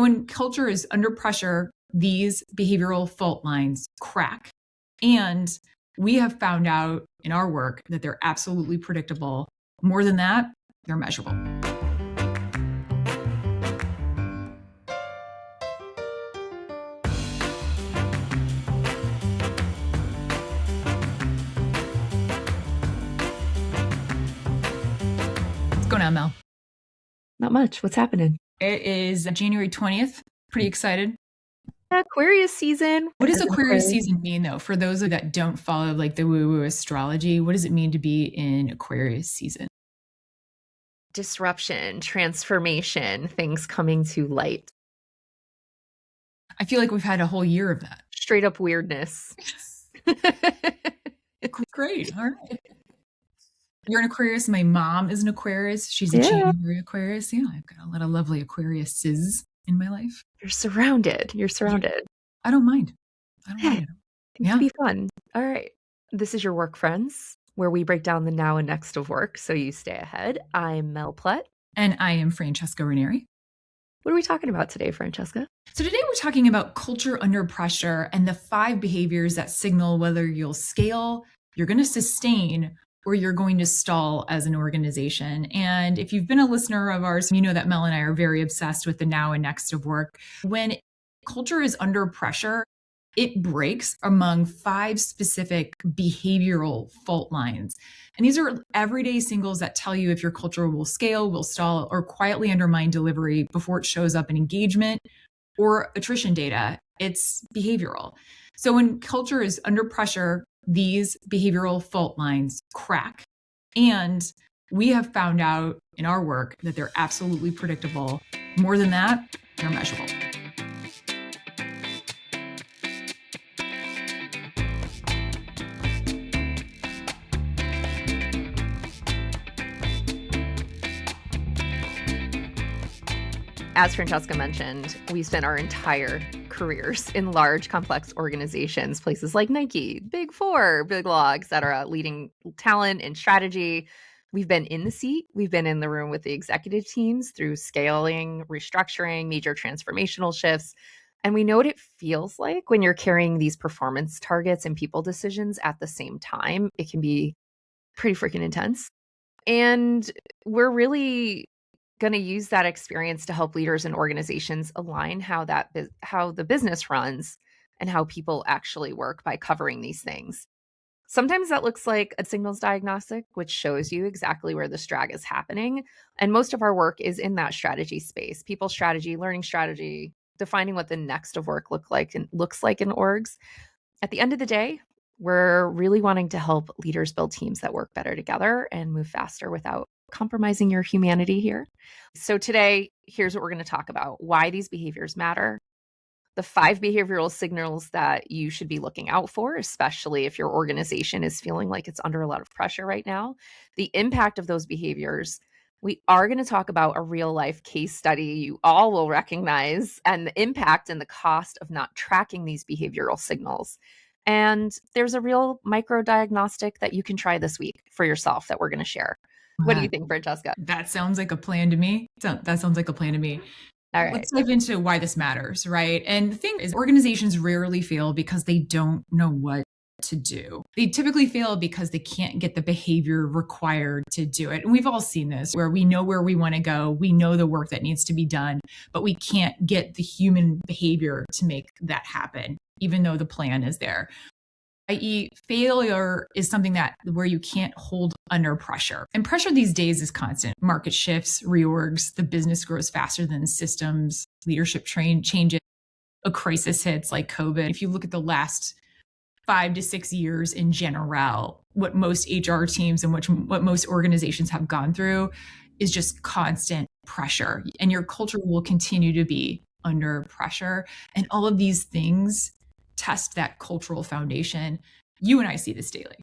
When culture is under pressure, these behavioral fault lines crack. And we have found out in our work that they're absolutely predictable. More than that, they're measurable. What's going on, Mel? Not much. What's happening? It is January 20th. Pretty excited. Aquarius season. What does Aquarius season mean, though? For those that don't follow like the woo-woo astrology, what does it mean to be in Aquarius season? Disruption, transformation, things coming to light. I feel like we've had a whole year of that. Straight up weirdness. Great. All right. You're an Aquarius. My mom is an Aquarius. She's a January Aquarius. Yeah, I've got a lot of lovely Aquariuses in my life. You're surrounded. I don't mind. I don't mind. It can be fun. All right. This is your Work Friends, where we break down the now and next of work so you stay ahead. I'm Mel Plutt. And I am Francesca Ranieri. What are we talking about today, Francesca? So today we're talking about culture under pressure and the 5 behaviors that signal whether you'll scale, you're going to sustain, or you're going to stall as an organization. And if you've been a listener of ours, you know that Mel and I are very obsessed with the now and next of work. When culture is under pressure, it breaks among 5 specific behavioral fault lines. And these are everyday signals that tell you if your culture will scale, will stall, or quietly undermine delivery before it shows up in engagement or attrition data. It's behavioral. So when culture is under pressure, these behavioral fault lines crack. And we have found out in our work that they're absolutely predictable. More than that, they're measurable. As Francesca mentioned, we spent our entire careers in large, complex organizations, places like Nike, Big Four, Big Law, et cetera, leading talent and strategy. We've been in the seat. We've been in the room with the executive teams through scaling, restructuring, major transformational shifts. And we know what it feels like when you're carrying these performance targets and people decisions at the same time. It can be pretty freaking intense. And we're really going to use that experience to help leaders and organizations align how the business runs and how people actually work by covering these things. Sometimes that looks like a signals diagnostic, which shows you exactly where the drag is happening. And most of our work is in that strategy space, people strategy, learning strategy, defining what the next of work looks like in orgs. At the end of the day, we're really wanting to help leaders build teams that work better together and move faster without compromising your humanity here. So today, here's what we're going to talk about: why these behaviors matter, the 5 behavioral signals that you should be looking out for, especially if your organization is feeling like it's under a lot of pressure right now, the impact of those behaviors. We are going to talk about a real life case study you all will recognize and the impact and the cost of not tracking these behavioral signals. And there's a real micro diagnostic that you can try this week for yourself that we're going to share. What do you think, Francesca? That sounds like a plan to me. That sounds like a plan to me. All right. Let's dive into why this matters, right? And the thing is, organizations rarely fail because they don't know what to do. They typically fail because they can't get the behavior required to do it. And we've all seen this, where we know where we want to go, we know the work that needs to be done, but we can't get the human behavior to make that happen, even though the plan is there. I.e., failure is something where you can't hold under pressure. And pressure these days is constant. Market shifts, reorgs, the business grows faster than systems, leadership changes, a crisis hits like COVID. If you look at the last 5 to 6 years in general, what most HR teams and what most organizations have gone through is just constant pressure. And your culture will continue to be under pressure. And all of these things test that cultural foundation. You and I see this daily.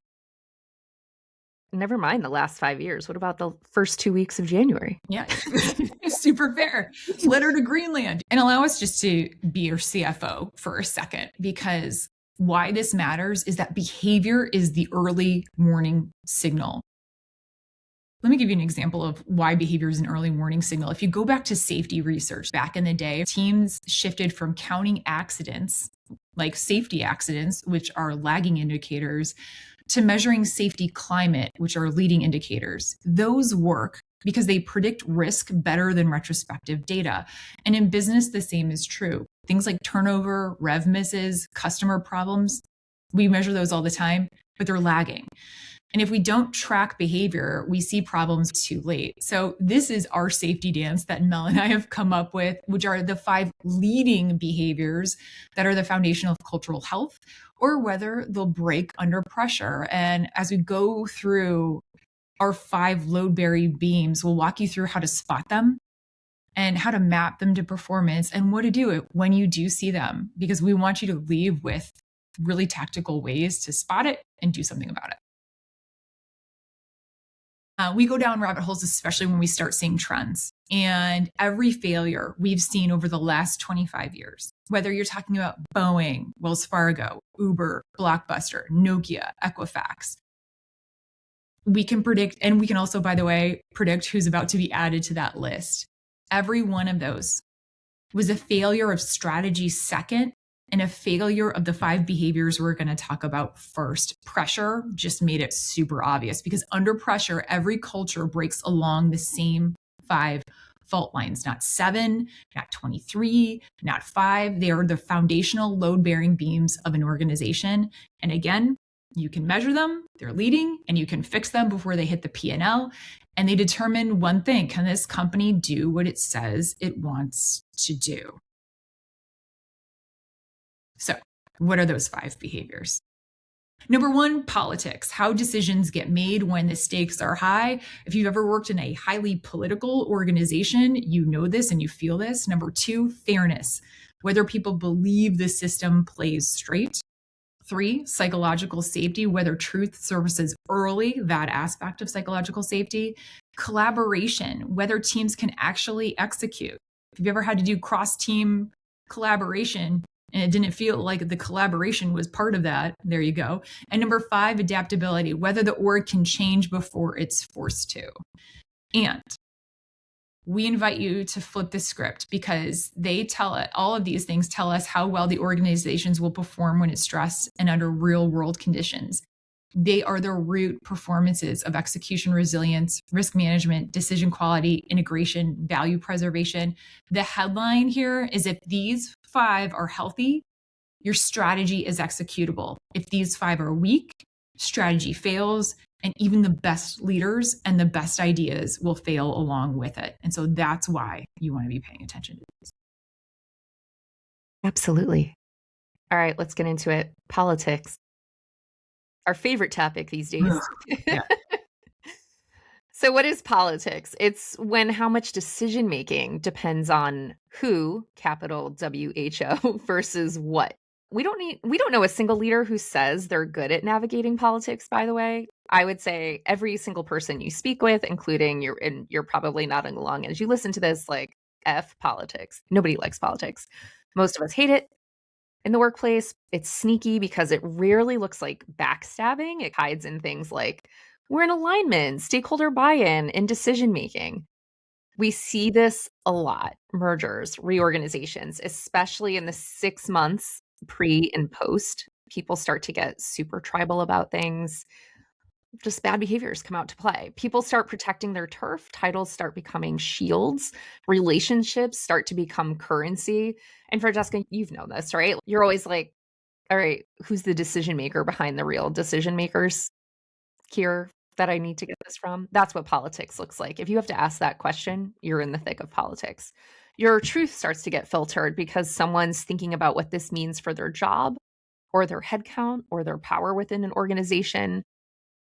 Never mind the last 5 years. What about the first 2 weeks of January? Yeah, super fair. Letter to Greenland. And allow us just to be your CFO for a second, because why this matters is that behavior is the early warning signal. Let me give you an example of why behavior is an early warning signal. If you go back to safety research, back in the day, teams shifted from counting accidents, like safety accidents, which are lagging indicators, to measuring safety climate, which are leading indicators. Those work because they predict risk better than retrospective data. And in business, the same is true. Things like turnover, rev misses, customer problems, we measure those all the time, but they're lagging. And if we don't track behavior, we see problems too late. So this is our safety dance that Mel and I have come up with, which are the 5 leading behaviors that are the foundation of cultural health, or whether they'll break under pressure. And as we go through our 5 load-bearing beams, we'll walk you through how to spot them and how to map them to performance and what to do when you do see them, because we want you to leave with really tactical ways to spot it and do something about it. We go down rabbit holes, especially when we start seeing trends. And every failure we've seen over the last 25 years, whether you're talking about Boeing, Wells Fargo, Uber, Blockbuster, Nokia, Equifax, we can predict, and we can also, by the way, predict who's about to be added to that list. Every one of those was a failure of strategy second and a failure of the 5 behaviors we're going to talk about first. Pressure just made it super obvious, because under pressure, every culture breaks along the same 5 fault lines, not 7, not 23, not 5. They are the foundational load-bearing beams of an organization. And again, you can measure them, they're leading, and you can fix them before they hit the P&L. And they determine one thing: can this company do what it says it wants to do? So, what are those 5 behaviors? Number 1, politics, how decisions get made when the stakes are high. If you've ever worked in a highly political organization, you know this and you feel this. Number 2, fairness, whether people believe the system plays straight. 3, psychological safety, whether truth surfaces early, that aspect of psychological safety. Collaboration, whether teams can actually execute. If you've ever had to do cross-team collaboration and it didn't feel like the collaboration was part of that, there you go. And number 5, adaptability, whether the org can change before it's forced to. And we invite you to flip the script, because they tell it, all of these things tell us how well the organizations will perform when it's stressed and under real world conditions. They are the root performances of execution resilience, risk management, decision quality, integration, value preservation. The headline here is, if these 5 are healthy, your strategy is executable. If these 5 are weak, strategy fails, and even the best leaders and the best ideas will fail along with it. And so that's why you want to be paying attention to this. Absolutely. All right, let's get into it. Politics. Our favorite topic these days. Yeah. So what is politics? It's when how much decision making depends on who, capital WHO, versus what. We don't know a single leader who says they're good at navigating politics, by the way. I would say every single person you speak with, including you're probably nodding along as you listen to this, like, F politics. Nobody likes politics. Most of us hate it. In the workplace, it's sneaky because it rarely looks like backstabbing. It hides in things like we're in alignment, stakeholder buy-in, and decision-making. We see this a lot. Mergers, reorganizations, especially in the 6 months pre and post. People start to get super tribal about things. Just bad behaviors come out to play. People start protecting their turf. Titles start becoming shields. Relationships start to become currency. And Francesca, you've known this, right? You're always like, all right, who's the decision maker behind the real decision makers here that I need to get this from? That's what politics looks like. If you have to ask that question, you're in the thick of politics. Your truth starts to get filtered because someone's thinking about what this means for their job or their headcount or their power within an organization.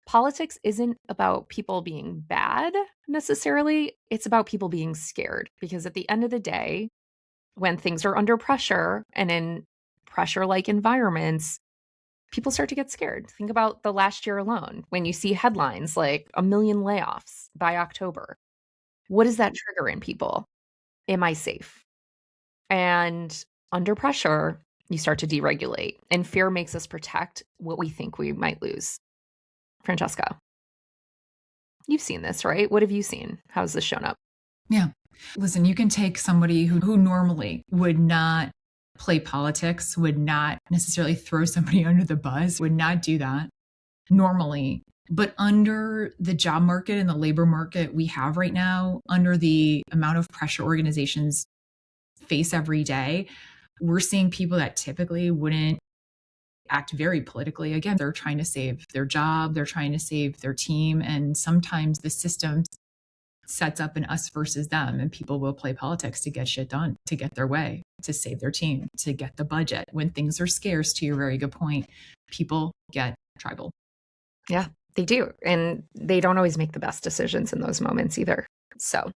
Politics isn't about people being bad necessarily. It's about people being scared, because at the end of the day, when things are under pressure and in pressure-like environments, people start to get scared. Think about the last year alone. When you see headlines like 1 million layoffs by October, what does that trigger in people? Am I safe? And under pressure, you start to deregulate, and fear makes us protect what we think we might lose. Francesca. You've seen this, right? What have you seen? How's this shown up? Yeah. Listen, you can take somebody who normally would not play politics, would not necessarily throw somebody under the bus, would not do that normally. But under the job market and the labor market we have right now, under the amount of pressure organizations face every day, we're seeing people that typically wouldn't act very politically. Again, they're trying to save their job, they're trying to save their team. And sometimes the system sets up an us versus them, and people will play politics to get shit done, to get their way, to save their team, to get the budget. When things are scarce, to your very good point, people get tribal. Yeah, they do. And they don't always make the best decisions in those moments either. So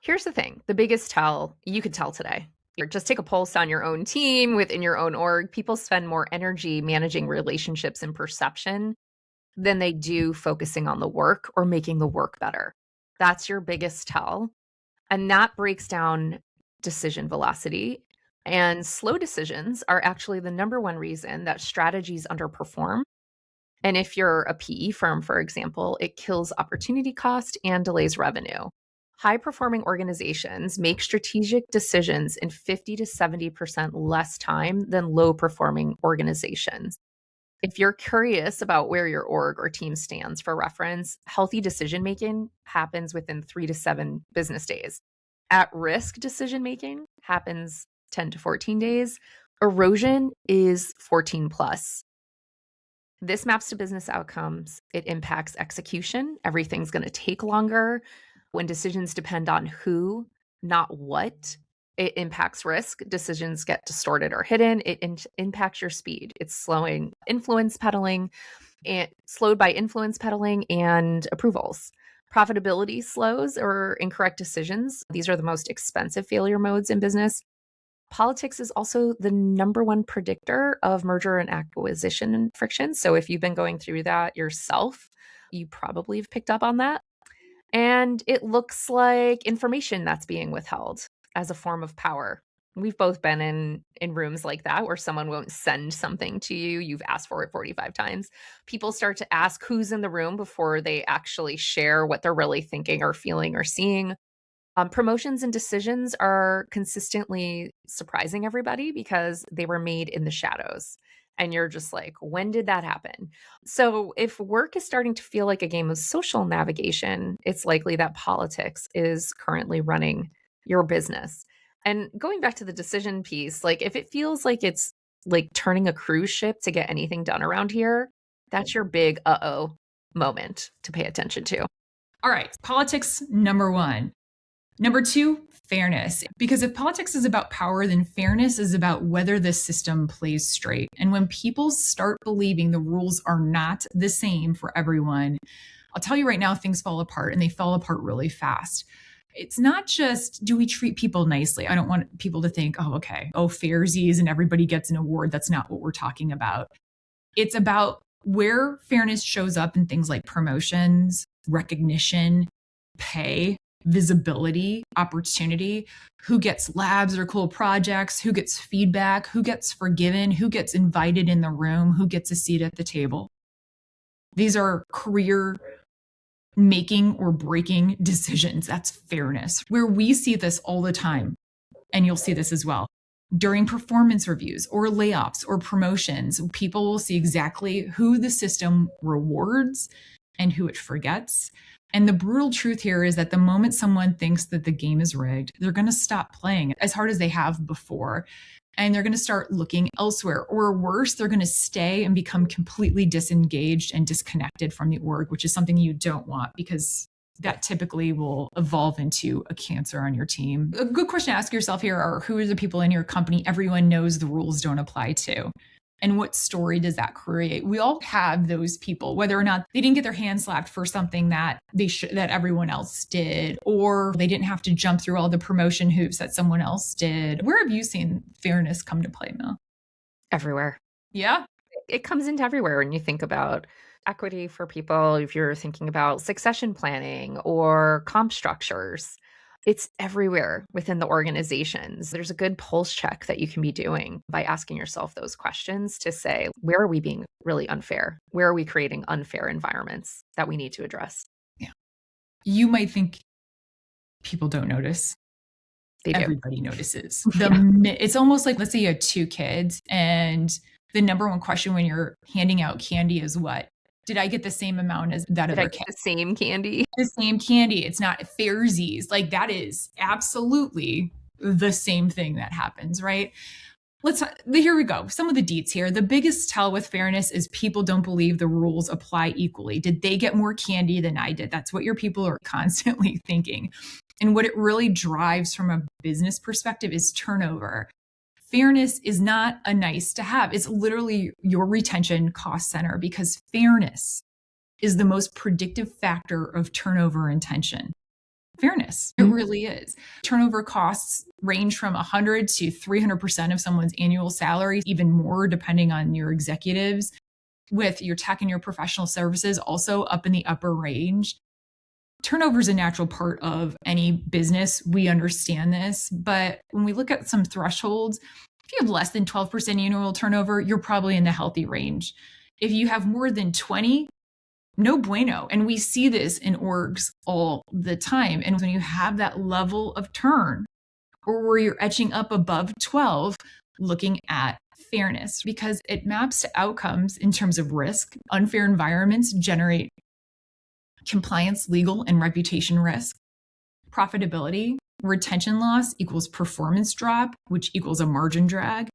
here's the thing. The biggest tell you could tell today. Just take a pulse on your own team, within your own org. People spend more energy managing relationships and perception than they do focusing on the work or making the work better. That's your biggest tell. And that breaks down decision velocity. And slow decisions are actually the number one reason that strategies underperform. And if you're a PE firm, for example, it kills opportunity cost and delays revenue. High-performing organizations make strategic decisions in 50 to 70% less time than low-performing organizations. If you're curious about where your org or team stands, for reference, healthy decision-making happens within 3 to 7 business days. At-risk decision-making happens 10 to 14 days. Erosion is 14 plus. This maps to business outcomes. It impacts execution. Everything's going to take longer. When decisions depend on who, not what, it impacts risk. Decisions get distorted or hidden. It impacts your speed. It's slowed by influence peddling and approvals. Profitability slows or incorrect decisions. These are the most expensive failure modes in business. Politics is also the number one predictor of merger and acquisition friction. So if you've been going through that yourself, you probably have picked up on that. And it looks like information that's being withheld as a form of power. We've both been in rooms like that where someone won't send something to you. You've asked for it 45 times. People start to ask who's in the room before they actually share what they're really thinking or feeling or seeing. Promotions and decisions are consistently surprising everybody because they were made in the shadows. And you're just like, when did that happen? So if work is starting to feel like a game of social navigation, it's likely that politics is currently running your business. And going back to the decision piece, like if it feels like it's like turning a cruise ship to get anything done around here, that's your big uh-oh moment to pay attention to. All right, politics, number one. Number two, fairness. Because if politics is about power, then fairness is about whether the system plays straight. And when people start believing the rules are not the same for everyone, I'll tell you right now, things fall apart, and they fall apart really fast. It's not just, do we treat people nicely? I don't want people to think, oh, okay, oh, fairsies and everybody gets an award. That's not what we're talking about. It's about where fairness shows up in things like promotions, recognition, pay, visibility, opportunity, who gets labs or cool projects, who gets feedback, who gets forgiven, who gets invited in the room, who gets a seat at the table. These are career making or breaking decisions. That's fairness. Where we see this all the time, and you'll see this as well, during performance reviews or layoffs or promotions, people will see exactly who the system rewards and who it forgets. And the brutal truth here is that the moment someone thinks that the game is rigged, they're going to stop playing as hard as they have before. And they're going to start looking elsewhere. Or worse, they're going to stay and become completely disengaged and disconnected from the org, which is something you don't want because that typically will evolve into a cancer on your team. A good question to ask yourself here are, who are the people in your company everyone knows the rules don't apply to? And what story does that create? We all have those people, whether or not they didn't get their hand slapped for something that that everyone else did, or they didn't have to jump through all the promotion hoops that someone else did. Where have you seen fairness come to play, Mel? Everywhere. Yeah. It comes into everywhere when you think about equity for people, if you're thinking about succession planning or comp structures. It's everywhere within the organizations. There's a good pulse check that you can be doing by asking yourself those questions to say, where are we being really unfair? Where are we creating unfair environments that we need to address? Yeah. You might think people don't notice. They do. Everybody notices. Yeah. It's almost like, let's say you have two kids, and the number one question when you're handing out candy is what? Did I get the same amount as that Did I other get kid? the same candy? The same candy. It's not fairsies. Like, that is absolutely the same thing that happens, right? Here we go. Some of the deets here. The biggest tell with fairness is people don't believe the rules apply equally. Did they get more candy than I did? That's what your people are constantly thinking. And what it really drives from a business perspective is turnover. Fairness is not a nice to have. It's literally your retention cost center, because fairness is the most predictive factor of turnover and tension. Fairness. It really is. Turnover costs range from 100 to 300% of someone's annual salary, even more depending on your executives. With your tech and your professional services also up in the upper range. Turnover is a natural part of any business. We understand this, but when we look at some thresholds, if you have less than 12% annual turnover, you're probably in the healthy range. If you have more than 20, no bueno. And we see this in orgs all the time. And when you have that level of turn, or where you're etching up above 12, looking at fairness, because it maps to outcomes in terms of risk. Unfair environments generate compliance, legal, and reputation risk. Profitability, retention loss equals performance drop, which equals a margin drag.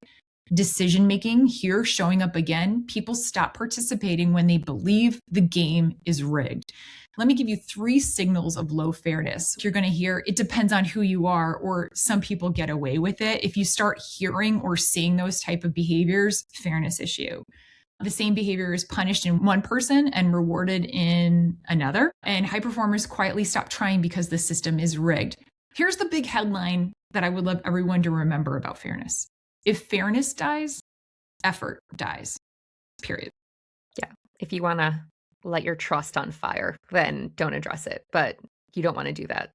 Decision making, here showing up again, people stop participating when they believe the game is rigged. Let me give you 3 signals of low fairness. You're going to hear it depends on who you are, or some people get away with it. If you start hearing or seeing those type of behaviors, fairness issue. The same behavior is punished in one person and rewarded in another. And high performers quietly stop trying because the system is rigged. Here's the big headline that I would love everyone to remember about fairness. If fairness dies, effort dies, period. Yeah. If you want to let your trust on fire, then don't address it. But you don't want to do that.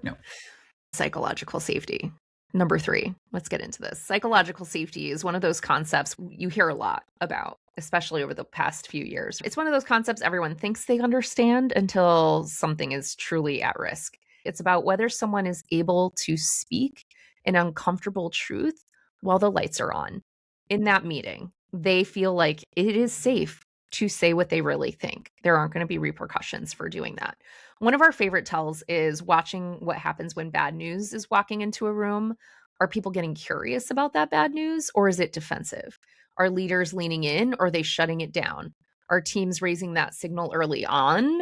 No. Psychological safety. Number 3, let's get into this. Psychological safety is one of those concepts you hear a lot about, especially over the past few years. It's one of those concepts everyone thinks they understand until something is truly at risk. It's about whether someone is able to speak an uncomfortable truth while the lights are on. In that meeting, they feel like it is safe to say what they really think. There aren't going to be repercussions for doing that. One of our favorite tells is watching what happens when bad news is walking into a room. Are people getting curious about that bad news, or is it defensive? Are leaders leaning in, or are they shutting it down? Are teams raising that signal early on,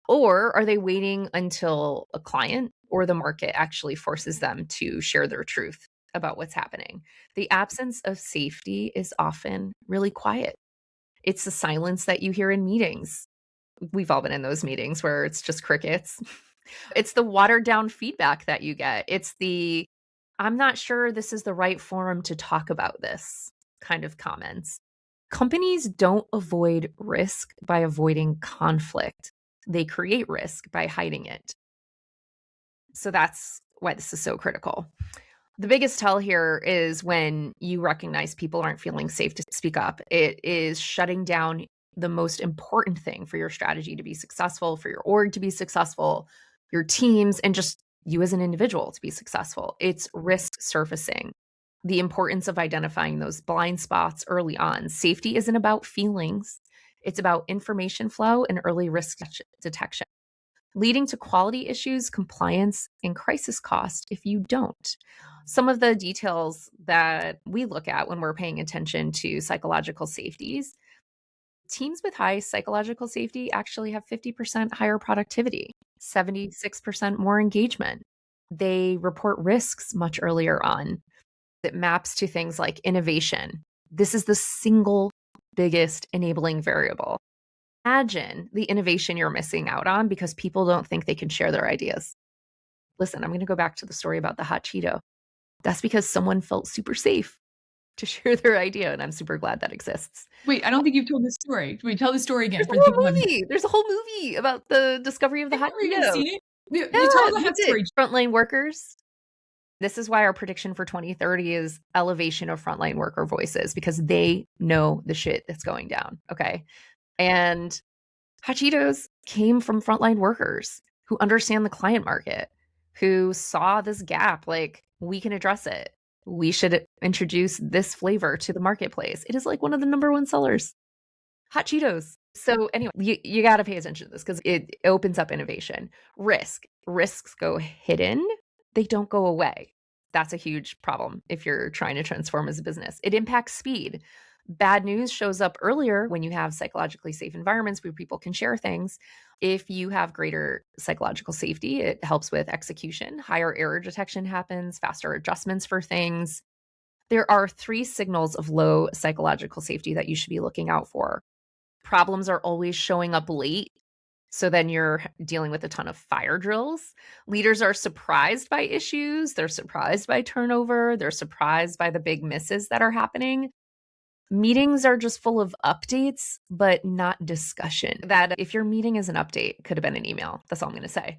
or are they waiting until a client or the market actually forces them to share their truth about what's happening? The absence of safety is often really quiet. It's the silence that you hear in meetings. We've all been in those meetings where it's just crickets. It's the watered down feedback that you get. It's the, I'm not sure this is the right forum to talk about this kind of comments. Companies don't avoid risk by avoiding conflict. They create risk by hiding it. So that's why this is so critical. The biggest tell here is when you recognize people aren't feeling safe to speak up. It is shutting down the most important thing for your strategy to be successful, for your org to be successful, your teams, and just you as an individual to be successful. It's risk surfacing. The importance of identifying those blind spots early on. Safety isn't about feelings. It's about information flow and early risk detection, leading to quality issues, compliance, and crisis cost if you don't. Some of the details that we look at when we're paying attention to psychological safeties, teams with high psychological safety actually have 50% higher productivity, 76% more engagement. They report risks much earlier on. It maps to things like innovation. This is the single biggest enabling variable. Imagine the innovation you're missing out on because people don't think they can share their ideas. Listen, I'm going to go back to the story about the hot Cheeto. That's because someone felt super safe to share their idea, and I'm super glad that exists. Wait, I don't think you've told this story. Can we tell the story again? There's a whole movie about the discovery of the hot Cheeto. Seen it? You tell the hot story. Frontline workers. This is why our prediction for 2030 is elevation of frontline worker voices, because they know the shit that's going down. Okay. And hot Cheetos came from frontline workers who understand the client market, who saw this gap, like, we can address it. We should introduce this flavor to the marketplace. It is like one of the number one sellers. Hot Cheetos. So anyway, you got to pay attention to this because it opens up innovation. Risks go hidden. They don't go away. That's a huge problem if you're trying to transform as a business. It impacts speed. Bad news shows up earlier when you have psychologically safe environments where people can share things. If you have greater psychological safety, it helps with execution. Higher error detection happens, faster adjustments for things. There are 3 signals of low psychological safety that you should be looking out for. Problems are always showing up late. So then you're dealing with a ton of fire drills. Leaders are surprised by issues. They're surprised by turnover. They're surprised by the big misses that are happening. Meetings are just full of updates, but not discussion. That if your meeting is an update, it could have been an email. That's all I'm going to say.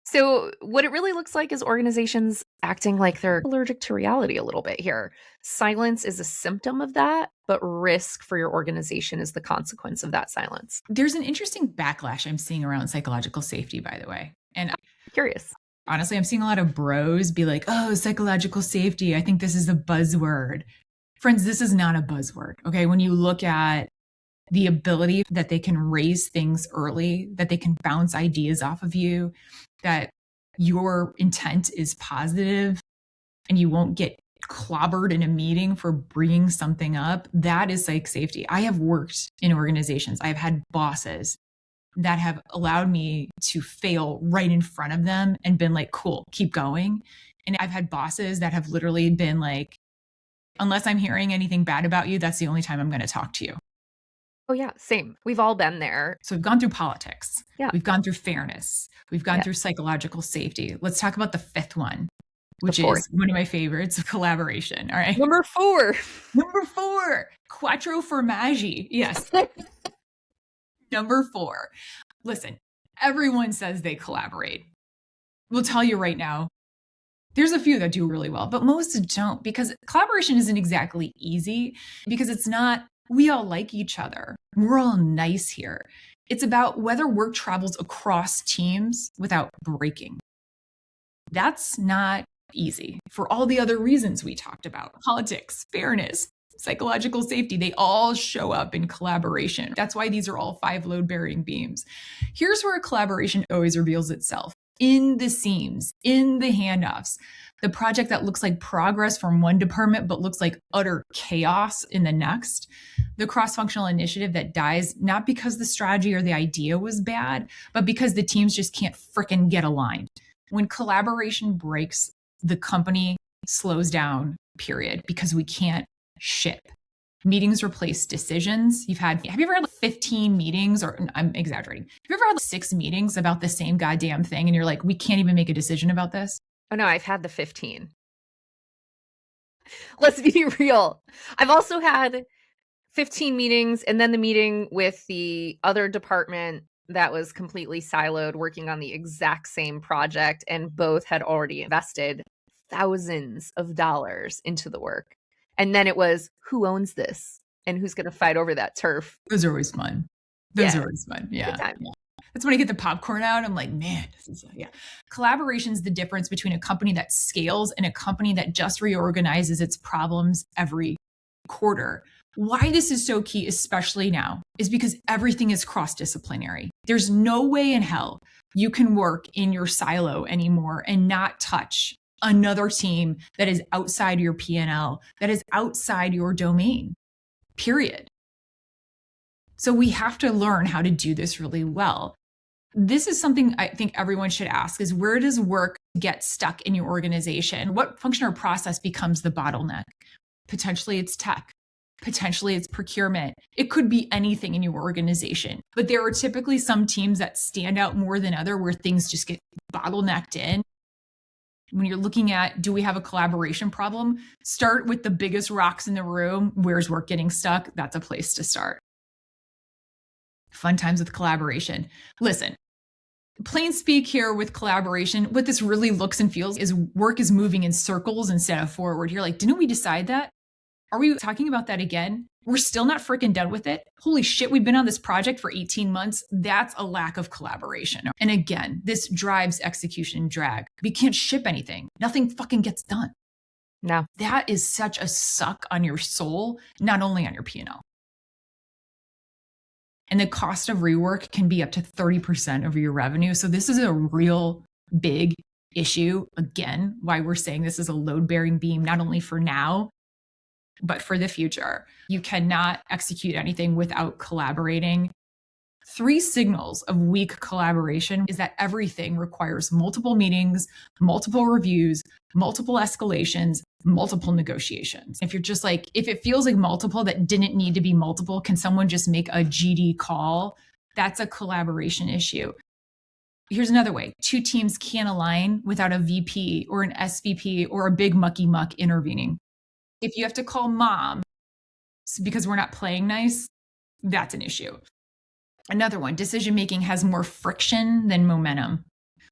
So what it really looks like is organizations acting like they're allergic to reality a little bit here. Silence is a symptom of that, but risk for your organization is the consequence of that silence. There's an interesting backlash I'm seeing around psychological safety, by the way. And I'm curious. Honestly, I'm seeing a lot of bros be like, oh, psychological safety. I think this is a buzzword. Friends, this is not a buzzword. Okay. When you look at the ability that they can raise things early, that they can bounce ideas off of you, that your intent is positive and you won't get clobbered in a meeting for bringing something up, that is psych safety. I have worked in organizations. I've had bosses that have allowed me to fail right in front of them and been like, cool, keep going. And I've had bosses that have literally been like, unless I'm hearing anything bad about you, that's the only time I'm going to talk to you. Oh, yeah, same. We've all been there. So we've gone through politics. Yeah. We've gone through fairness. We've gone through psychological safety. Let's talk about the 5th one, which is one of my favorites, collaboration. All right. Number 4. Number 4, quattro formaggi. Yes. Number 4. Listen, everyone says they collaborate. We'll tell you right now, there's a few that do really well, but most don't, because collaboration isn't exactly easy, because it's not, we all like each other. We're all nice here. It's about whether work travels across teams without breaking. That's not easy for all the other reasons we talked about. Politics, fairness, psychological safety, they all show up in collaboration. That's why these are all 5 load-bearing beams. Here's where collaboration always reveals itself. In the seams, in the handoffs, the project that looks like progress from one department but looks like utter chaos in the next, the cross-functional initiative that dies not because the strategy or the idea was bad, but because the teams just can't frickin' get aligned. When collaboration breaks, the company slows down, period, because we can't ship. Meetings replace decisions. Have you ever had 15 meetings, or I'm exaggerating. Have you ever had 6 meetings about the same goddamn thing and you're like, we can't even make a decision about this? Oh no, I've had the 15. Let's be real. I've also had 15 meetings and then the meeting with the other department that was completely siloed working on the exact same project, and both had already invested thousands of dollars into the work. And then it was, who owns this and who's going to fight over that turf? Those are always fun. Those are always fun. Yeah. That's when I get the popcorn out. I'm like, man, Collaboration's the difference between a company that scales and a company that just reorganizes its problems every quarter. Why this is so key, especially now, is because everything is cross-disciplinary. There's no way in hell you can work in your silo anymore and not touch another team that is outside your P&L, that is outside your domain, period. So we have to learn how to do this really well. This is something I think everyone should ask, is where does work get stuck in your organization? What function or process becomes the bottleneck? Potentially it's tech. Potentially it's procurement. It could be anything in your organization, but there are typically some teams that stand out more than other where things just get bottlenecked in. When you're looking at, do we have a collaboration problem? Start with the biggest rocks in the room. Where's work getting stuck? That's a place to start. Fun times with collaboration. Listen, plain speak here with collaboration, what this really looks and feels is work is moving in circles instead of forward. You're like, didn't we decide that? Are we talking about that again? We're still not freaking done with it. Holy shit, we've been on this project for 18 months. That's a lack of collaboration. And again, this drives execution drag. We can't ship anything. Nothing fucking gets done. No. That is such a suck on your soul, not only on your P&L. And the cost of rework can be up to 30% of your revenue. So this is a real big issue. Again, why we're saying this is a load-bearing beam, not only for now, but for the future. You cannot execute anything without collaborating. 3 signals of weak collaboration is that everything requires multiple meetings, multiple reviews, multiple escalations, multiple negotiations. If you're just like, if it feels like multiple that didn't need to be multiple, can someone just make a GD call? That's a collaboration issue. Here's another way. 2 teams can't align without a VP or an SVP or a big mucky muck intervening. If you have to call mom because we're not playing nice, that's an issue. Another one, decision-making has more friction than momentum.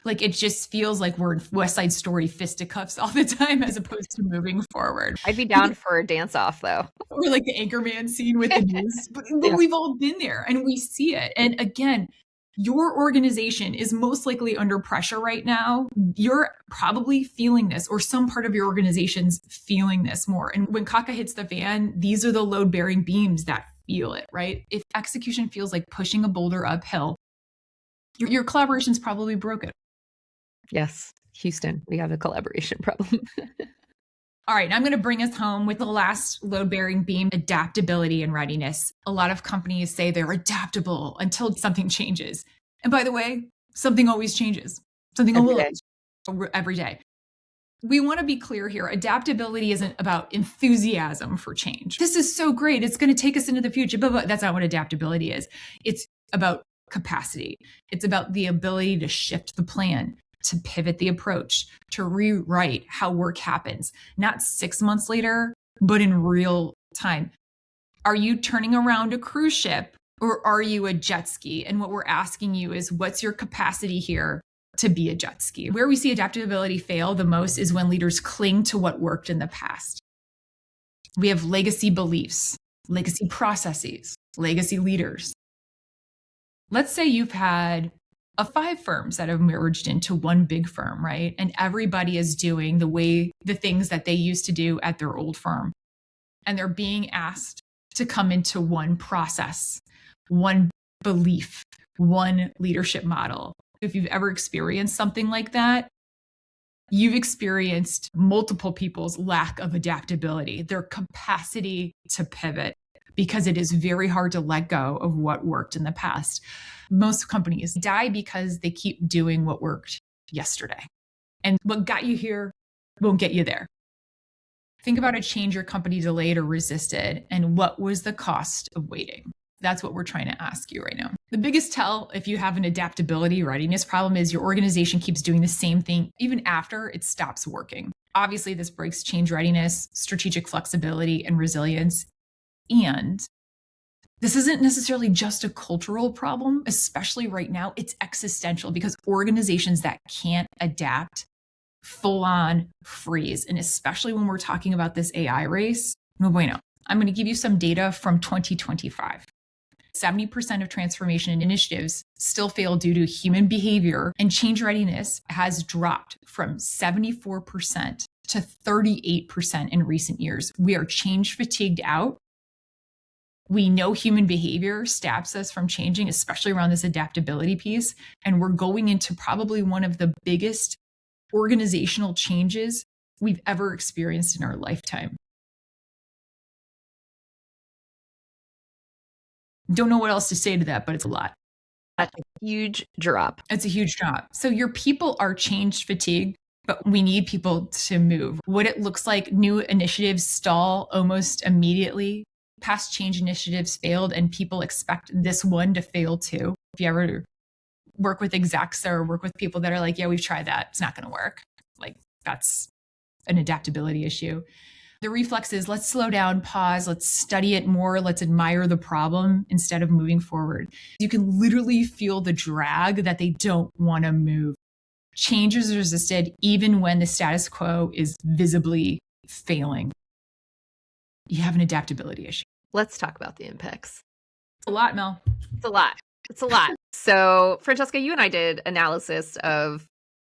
Like it just feels like we're in West Side Story fisticuffs all the time as opposed to moving forward. I'd be down for a dance-off though. Or like the Anchorman scene with the news. But we've all been there and we see it. And again, your organization is most likely under pressure right now. You're probably feeling this, or some part of your organization's feeling this more. And when caca hits the fan, these are the load-bearing beams that feel it, right? If execution feels like pushing a boulder uphill, your collaboration's probably broken. Yes, Houston, we have a collaboration problem. All right, I'm going to bring us home with the last load-bearing beam, adaptability and readiness. A lot of companies say they're adaptable until something changes. And by the way, something always changes. Something every day. We want to be clear here. Adaptability isn't about enthusiasm for change. This is so great. It's going to take us into the future. But that's not what adaptability is. It's about capacity. It's about the ability to shift the plan, to pivot the approach, to rewrite how work happens, not 6 months later, but in real time. Are you turning around a cruise ship or are you a jet ski? And what we're asking you is, what's your capacity here to be a jet ski? Where we see adaptability fail the most is when leaders cling to what worked in the past. We have legacy beliefs, legacy processes, legacy leaders. Let's say you've had 5 firms that have merged into one big firm, right? And everybody is doing the things that they used to do at their old firm. And they're being asked to come into one process, one belief, one leadership model. If you've ever experienced something like that, you've experienced multiple people's lack of adaptability, their capacity to pivot, because it is very hard to let go of what worked in the past. Most companies die because they keep doing what worked yesterday. And what got you here won't get you there. Think about a change your company delayed or resisted, and what was the cost of waiting? That's what we're trying to ask you right now. The biggest tell if you have an adaptability readiness problem is your organization keeps doing the same thing even after it stops working. Obviously, this breaks change readiness, strategic flexibility, and resilience. And this isn't necessarily just a cultural problem, especially right now. It's existential because organizations that can't adapt full on freeze. And especially when we're talking about this AI race, no bueno. I'm going to give you some data from 2025. 70% of transformation initiatives still fail due to human behavior, and change readiness has dropped from 74% to 38% in recent years. We are change fatigued out. We know human behavior stops us from changing, especially around this adaptability piece. And we're going into probably one of the biggest organizational changes we've ever experienced in our lifetime. Don't know what else to say to that, but it's a lot. That's a huge drop. It's a huge drop. So your people are change fatigued, but we need people to move. What it looks like, new initiatives stall almost immediately. Past change initiatives failed, and people expect this one to fail too. If you ever work with execs or work with people that are like, yeah, we've tried that, it's not going to work. Like, that's an adaptability issue. The reflex is, let's slow down, pause, let's study it more, let's admire the problem instead of moving forward. You can literally feel the drag that they don't want to move. Change is resisted even when the status quo is visibly failing. You have an adaptability issue. Let's talk about the impacts. It's a lot, Mel. It's a lot. It's a lot. So, Francesca, you and I did analysis of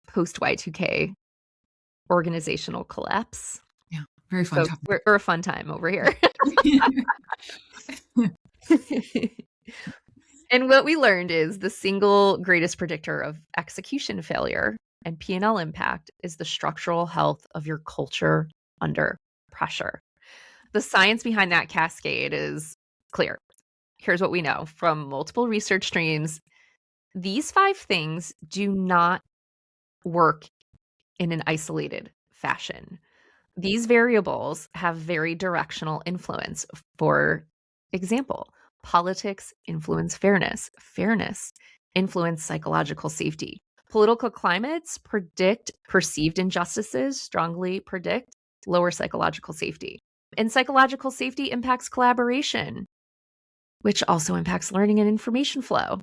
post-Y2K organizational collapse. Yeah, very fun So topic. we're a fun time over here. And what we learned is the single greatest predictor of execution failure and P&L impact is the structural health of your culture under pressure. The science behind that cascade is clear. Here's what we know from multiple research streams. These 5 things do not work in an isolated fashion. These variables have very directional influence. For example, politics influence fairness. Fairness influence psychological safety. Political climates predict perceived injustices, strongly predict lower psychological safety. And psychological safety impacts collaboration, which also impacts learning and information flow.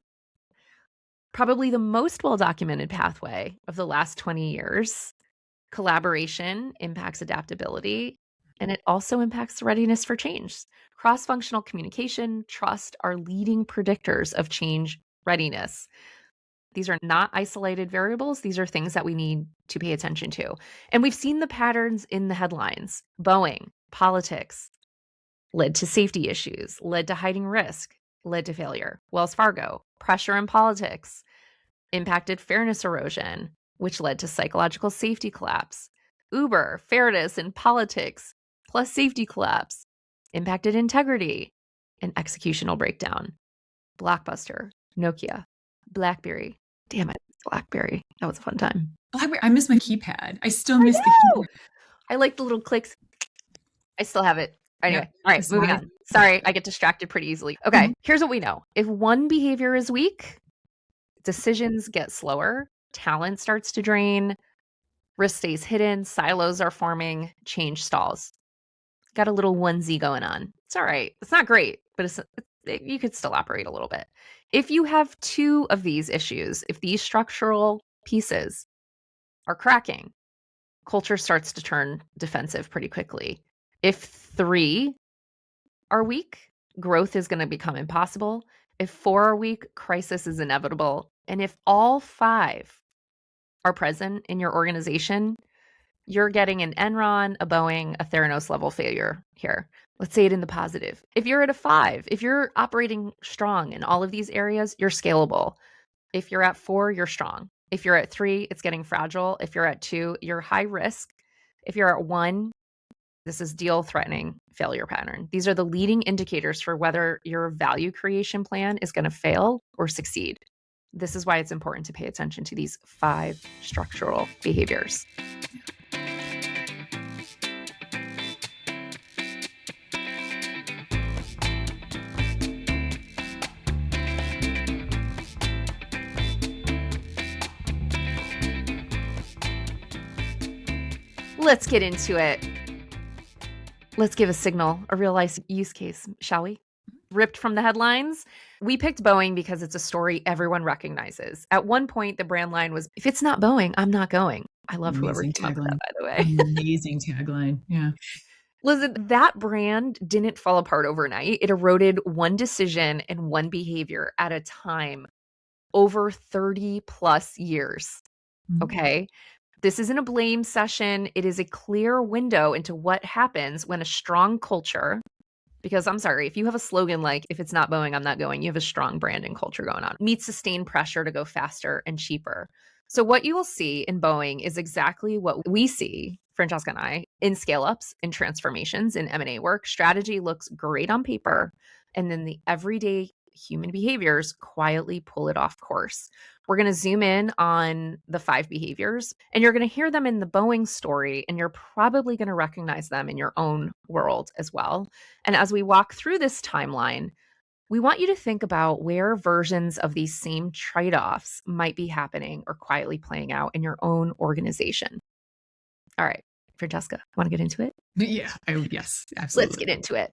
Probably the most well-documented pathway of the last 20 years, collaboration impacts adaptability, and it also impacts readiness for change. Cross-functional communication, trust are leading predictors of change readiness. These are not isolated variables. These are things that we need to pay attention to. And we've seen the patterns in the headlines. Boeing, politics, led to safety issues, led to hiding risk, led to failure. Wells Fargo, pressure in politics, impacted fairness erosion, which led to psychological safety collapse. Uber, fairness in politics plus safety collapse, impacted integrity and executional breakdown. Blockbuster, Nokia, BlackBerry. Damn it, BlackBerry. That was a fun time. BlackBerry, I miss my keypad. I still miss the keypad. I like the little clicks. I still have it. Anyway, Yeah, all right, moving on. Sorry, I get distracted pretty easily. Okay, here's what we know. If one behavior is weak, decisions get slower, talent starts to drain, risk stays hidden, silos are forming, change stalls. Got a little onesie going on. It's all right. It's not great, but you could still operate a little bit. If you have 2 of these issues, if these structural pieces are cracking, culture starts to turn defensive pretty quickly. If 3 are weak, growth is going to become impossible. If 4 are weak, crisis is inevitable. And if all 5 are present in your organization, you're getting an Enron, a Boeing, a Theranos level failure here. Let's say it in the positive. If you're at a 5, if you're operating strong in all of these areas, you're scalable. If you're at 4, you're strong. If you're at 3, it's getting fragile. If you're at 2, you're high risk. If you're at 1, this is deal threatening failure pattern. These are the leading indicators for whether your value creation plan is going to fail or succeed. This is why it's important to pay attention to these 5 structural behaviors. Let's get into it. Let's give a signal, a real life use case, shall we? Ripped from the headlines. We picked Boeing because it's a story everyone recognizes. At one point, the brand line was, if it's not Boeing, I'm not going. I love whoever came up with that, by the way. Amazing tagline. Yeah. Listen, that brand didn't fall apart overnight. It eroded one decision and one behavior at a time over 30 plus years. Okay. This isn't a blame session. It is a clear window into what happens when a strong culture, because I'm sorry, if you have a slogan like, if it's not Boeing, I'm not going, you have a strong brand and culture going on, meets sustained pressure to go faster and cheaper. So what you will see in Boeing is exactly what we see, Francesca and I, in scale-ups, in transformations, in M&A work. Strategy looks great on paper, and then the everyday human behaviors quietly pull it off course. We're going to zoom in on the 5 behaviors, and you're going to hear them in the Boeing story, and you're probably going to recognize them in your own world as well. And as we walk through this timeline, we want you to think about where versions of these same trade-offs might be happening or quietly playing out in your own organization. All right, Francesca, want to get into it? Yeah, yes, absolutely. Let's get into it.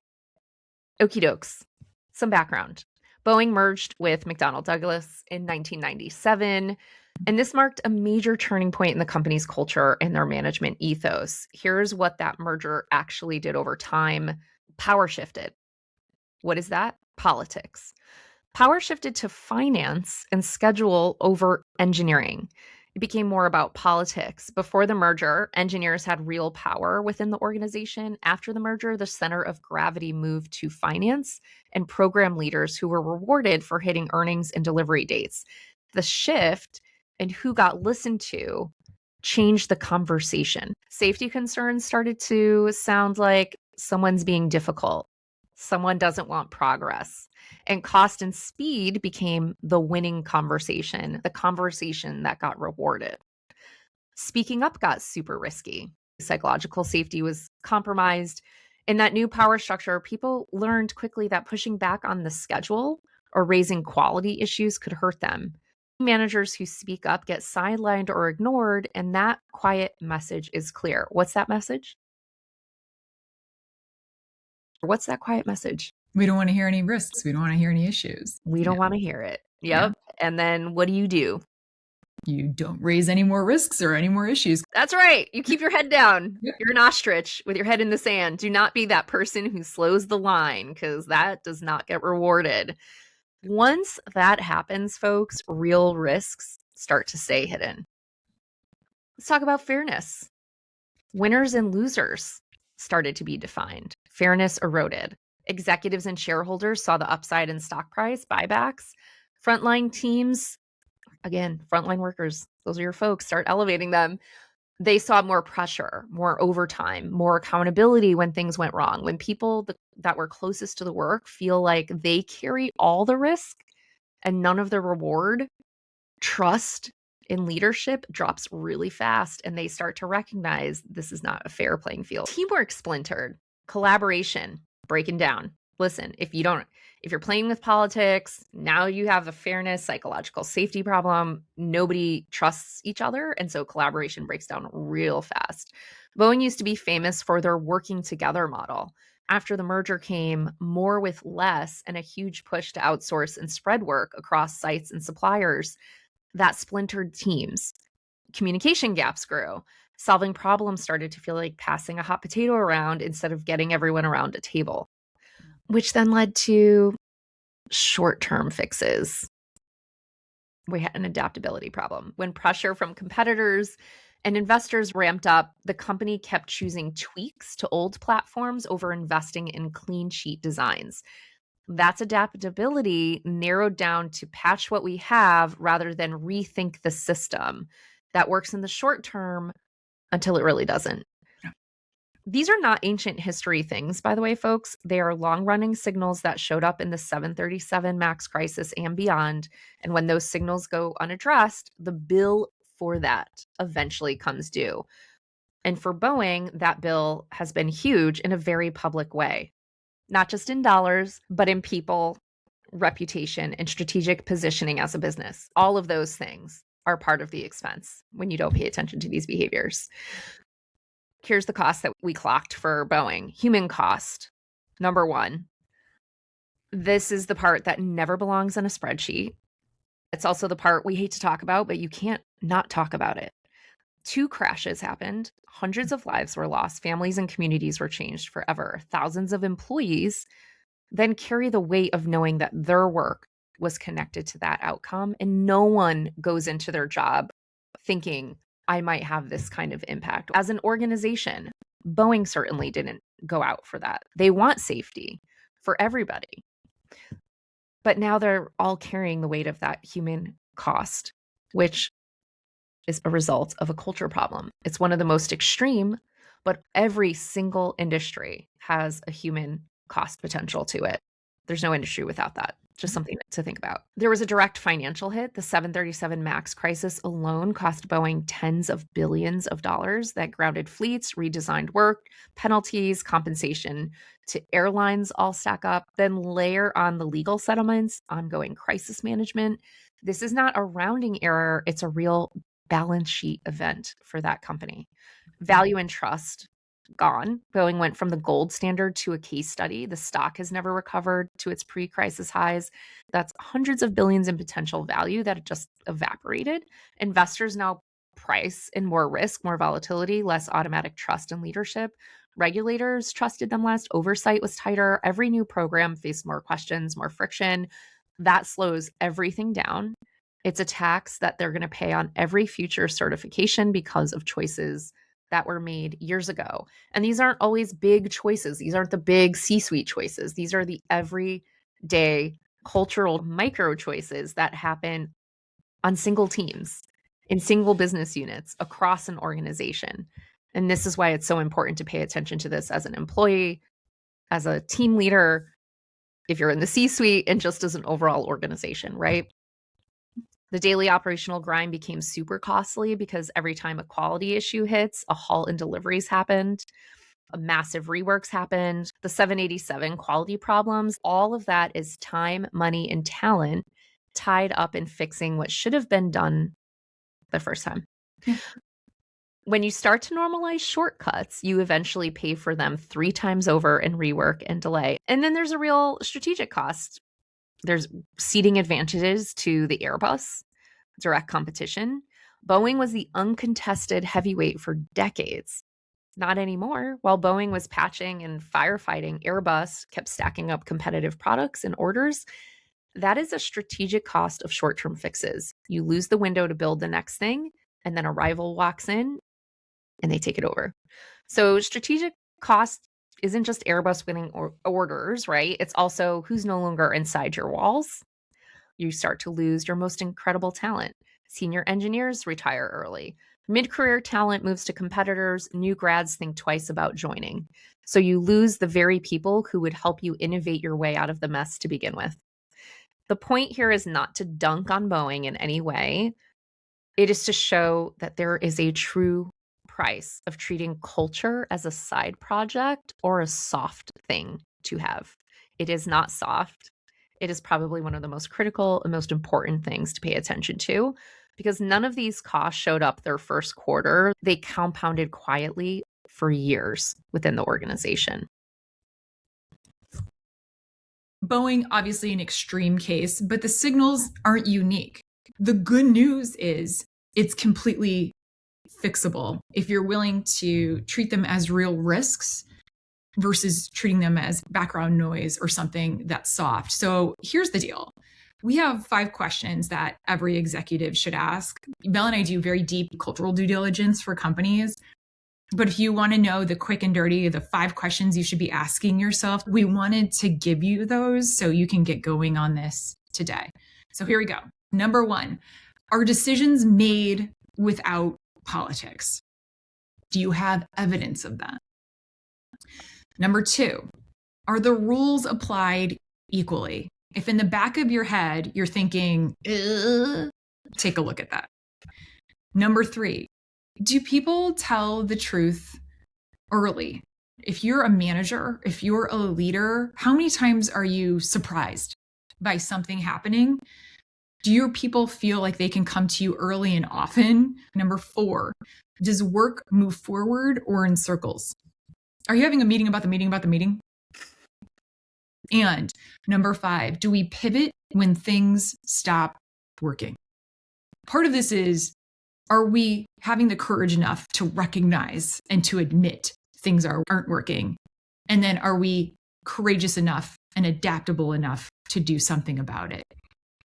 Okie dokes. Some background. Boeing merged with McDonnell Douglas in 1997, and this marked a major turning point in the company's culture and their management ethos. Here's what that merger actually did over time. Power shifted. What is that? Politics. Power shifted to finance and schedule over engineering. It became more about politics. Before the merger, engineers had real power within the organization. After the merger, the center of gravity moved to finance and program leaders who were rewarded for hitting earnings and delivery dates. The shift in who got listened to changed the conversation. Safety concerns started to sound like someone's being difficult, someone doesn't want progress. And cost and speed became the winning conversation, the conversation that got rewarded. Speaking up got super risky. Psychological safety was compromised. In that new power structure, people learned quickly that pushing back on the schedule or raising quality issues could hurt them. Managers who speak up get sidelined or ignored, and that quiet message is clear. What's that message? What's that quiet message? We don't want to hear any risks. We don't want to hear any issues. We don't want to hear it. Yep. Yeah. And then what do? You don't raise any more risks or any more issues. That's right. You keep your head down. Yep. You're an ostrich with your head in the sand. Do not be that person who slows the line, because that does not get rewarded. Once that happens, folks, real risks start to stay hidden. Let's talk about fairness. Winners and losers started to be defined. Fairness eroded. Executives and shareholders saw the upside in stock price, buybacks. Frontline teams, again, frontline workers, those are your folks, start elevating them. They saw more pressure, more overtime, more accountability when things went wrong. When people that were closest to the work feel like they carry all the risk and none of the reward, trust in leadership drops really fast, and they start to recognize this is not a fair playing field. Teamwork splintered, collaboration breaking down. Listen, if you're playing with politics, now you have the fairness, psychological safety problem. Nobody trusts each other. And so collaboration breaks down real fast. Boeing used to be famous for their working together model. After the merger came more with less and a huge push to outsource and spread work across sites and suppliers, that splintered teams. Communication gaps grew. Solving problems started to feel like passing a hot potato around instead of getting everyone around a table, which then led to short-term fixes. We had an adaptability problem. When pressure from competitors and investors ramped up, the company kept choosing tweaks to old platforms over investing in clean sheet designs. That's adaptability narrowed down to patch what we have rather than rethink the system. That works in the short term until it really doesn't. These are not ancient history things, by the way, folks. They are long-running signals that showed up in the 737 MAX crisis and beyond. And when those signals go unaddressed, the bill for that eventually comes due. And for Boeing, that bill has been huge in a very public way, not just in dollars, but in people, reputation, and strategic positioning as a business. All of those things are part of the expense when you don't pay attention to these behaviors. Here's the cost that we clocked for Boeing. Human cost, number one. This is the part that never belongs on a spreadsheet. It's also the part we hate to talk about, but you can't not talk about it. 2 crashes happened. Hundreds of lives were lost. Families and communities were changed forever. Thousands of employees then carry the weight of knowing that their work was connected to that outcome. And no one goes into their job thinking, I might have this kind of impact. As an organization, Boeing certainly didn't go out for that. They want safety for everybody. But now they're all carrying the weight of that human cost, which is a result of a culture problem. It's one of the most extreme, but every single industry has a human cost potential to it. There's no industry without that. Just something to think about. There was a direct financial hit. The 737 MAX crisis alone cost Boeing tens of billions of dollars that grounded fleets, redesigned work, penalties, compensation to airlines all stack up. Then layer on the legal settlements, ongoing crisis management. This is not a rounding error. It's a real balance sheet event for that company. Value and trust gone. Boeing went from the gold standard to a case study. The stock has never recovered to its pre-crisis highs. That's hundreds of billions in potential value that just evaporated. Investors now price in more risk, more volatility, less automatic trust and leadership. Regulators trusted them less. Oversight was tighter. Every new program faced more questions, more friction. That slows everything down. It's a tax that they're going to pay on every future certification because of choices that were made years ago. And these aren't always big choices. These aren't the big C-suite choices. These are the everyday cultural micro choices that happen on single teams, in single business units across an organization. And this is why it's so important to pay attention to this as an employee, as a team leader, if you're in the C-suite, and just as an overall organization, right? The daily operational grind became super costly because every time a quality issue hits, a halt in deliveries happened, a massive reworks happened, the 787 quality problems, all of that is time, money, and talent tied up in fixing what should have been done the first time. Yeah. When you start to normalize shortcuts, you eventually pay for them 3 times over in rework and delay. And then there's a real strategic cost. There's seating advantages to the Airbus, direct competition. Boeing was the uncontested heavyweight for decades. Not anymore. While Boeing was patching and firefighting, Airbus kept stacking up competitive products and orders. That is a strategic cost of short-term fixes. You lose the window to build the next thing, and then a rival walks in and they take it over. So strategic cost isn't just Airbus winning orders, right? It's also who's no longer inside your walls. You start to lose your most incredible talent. Senior engineers retire early. Mid-career talent moves to competitors. New grads think twice about joining. So you lose the very people who would help you innovate your way out of the mess to begin with. The point here is not to dunk on Boeing in any way. It is to show that there is a true price of treating culture as a side project or a soft thing to have. It is not soft. It is probably one of the most critical and most important things to pay attention to, because none of these costs showed up their first quarter. They compounded quietly for years within the organization. Boeing, obviously an extreme case, but the signals aren't unique. The good news is it's completely fixable if you're willing to treat them as real risks versus treating them as background noise or something that's soft. So here's the deal. We have 5 questions that every executive should ask. Mel and I do very deep cultural due diligence for companies. But if you want to know the quick and dirty, the 5 questions you should be asking yourself, we wanted to give you those so you can get going on this today. So here we go. Number 1, are decisions made without politics? Do you have evidence of that? Number 2, are the rules applied equally? If in the back of your head, you're thinking, take a look at that. Number 3, do people tell the truth early? If you're a manager, if you're a leader, how many times are you surprised by something happening? Do your people feel like they can come to you early and often? Number 4, does work move forward or in circles? Are you having a meeting about the meeting about the meeting? And number 5, do we pivot when things stop working? Part of this is, are we having the courage enough to recognize and to admit things aren't working? And then are we courageous enough and adaptable enough to do something about it?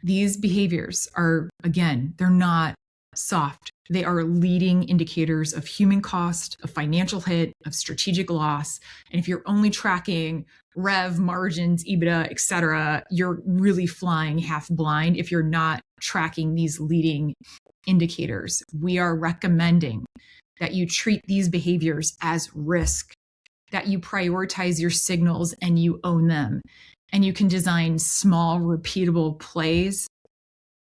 These behaviors are, again, they're not soft. They are leading indicators of human cost, of financial hit, of strategic loss. And if you're only tracking rev, margins, EBITDA, et cetera, you're really flying half blind if you're not tracking these leading indicators. We are recommending that you treat these behaviors as risk, that you prioritize your signals and you own them. And you can design small, repeatable plays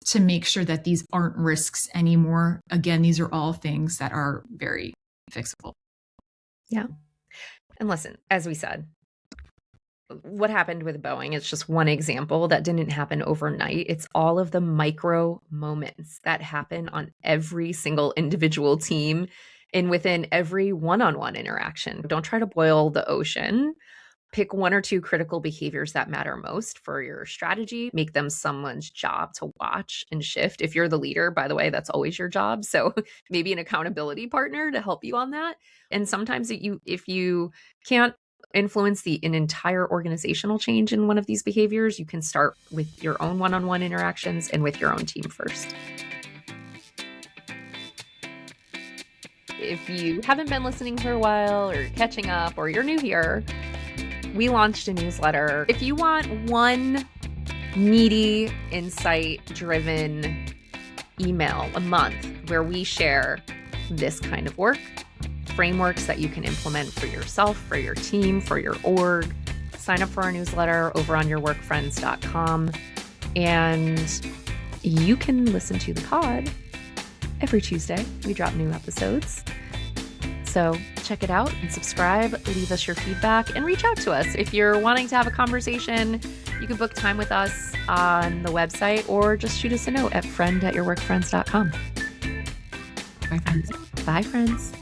to make sure that these aren't risks anymore. Again, these are all things that are very fixable. Yeah. And listen, as we said, what happened with Boeing is just one example that didn't happen overnight. It's all of the micro moments that happen on every single individual team and within every one-on-one interaction. Don't try to boil the ocean. Pick 1 or 2 critical behaviors that matter most for your strategy. Make them someone's job to watch and shift. If you're the leader, by the way, that's always your job. So maybe an accountability partner to help you on that. And sometimes if you can't influence an entire organizational change in one of these behaviors, you can start with your own one-on-one interactions and with your own team first. If you haven't been listening for a while or catching up or you're new here, we launched a newsletter. If you want one meaty, insight-driven email a month where we share this kind of work, frameworks that you can implement for yourself, for your team, for your org, sign up for our newsletter over on yourworkfriends.com. And you can listen to the pod every Tuesday. We drop new episodes. So check it out and subscribe, leave us your feedback, and reach out to us. If you're wanting to have a conversation, you can book time with us on the website or just shoot us a note at friend@yourworkfriends.com. Bye, friends. Bye, friends.